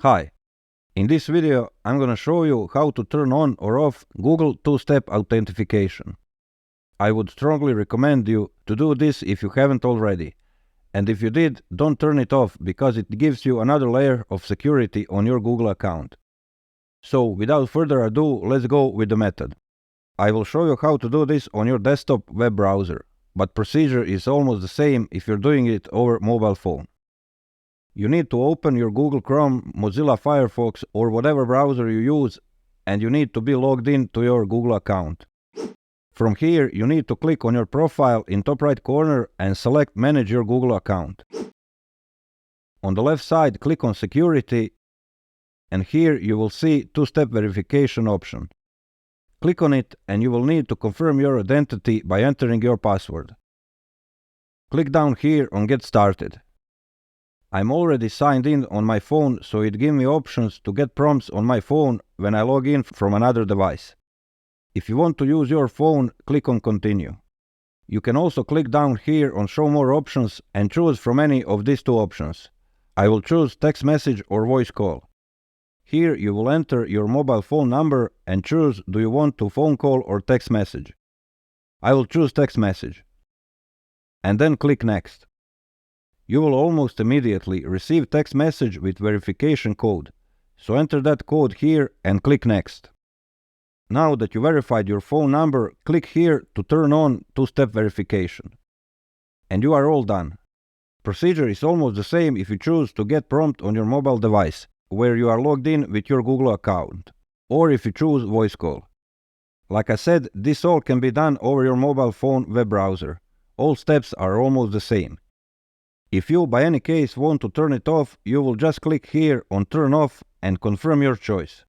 Hi, in this video I'm gonna show you how to turn on or off Google two-step authentication. I would strongly recommend you to do this if you haven't already, and if you did, don't turn it off because it gives you another layer of security on your Google account. So without further ado, let's go with the method. I will show you how to do this on your desktop web browser, but procedure is almost the same if you're doing it over mobile phone. You need to open your Google Chrome, Mozilla Firefox or whatever browser you use, and you need to be logged in to your Google account. From here, you need to click on your profile in top right corner and select Manage your Google account. On the left side, click on Security, and here you will see two-step verification option. Click on it and you will need to confirm your identity by entering your password. Click down here on Get Started. I'm already signed in on my phone, so it gives me options to get prompts on my phone when I log in from another device. If you want to use your phone, click on Continue. You can also click down here on Show More options and choose from any of these two options. I will choose text message or voice call. Here you will enter your mobile phone number and choose do you want to phone call or text message. I will choose text message. And then click Next. You will almost immediately receive text message with verification code, so enter that code here and click Next. Now that you verified your phone number, click here to turn on two-step verification. And you are all done. Procedure is almost the same if you choose to get prompt on your mobile device, where you are logged in with your Google account, or if you choose voice call. Like I said, this all can be done over your mobile phone web browser. All steps are almost the same. If you by any case want to turn it off, you will just click here on Turn Off and confirm your choice.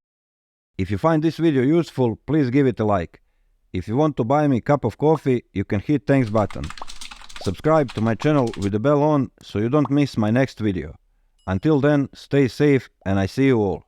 If you find this video useful, please give it a like. If you want to buy me a cup of coffee, you can hit thanks button. Subscribe to my channel with the bell on so you don't miss my next video. Until then, stay safe and I see you all.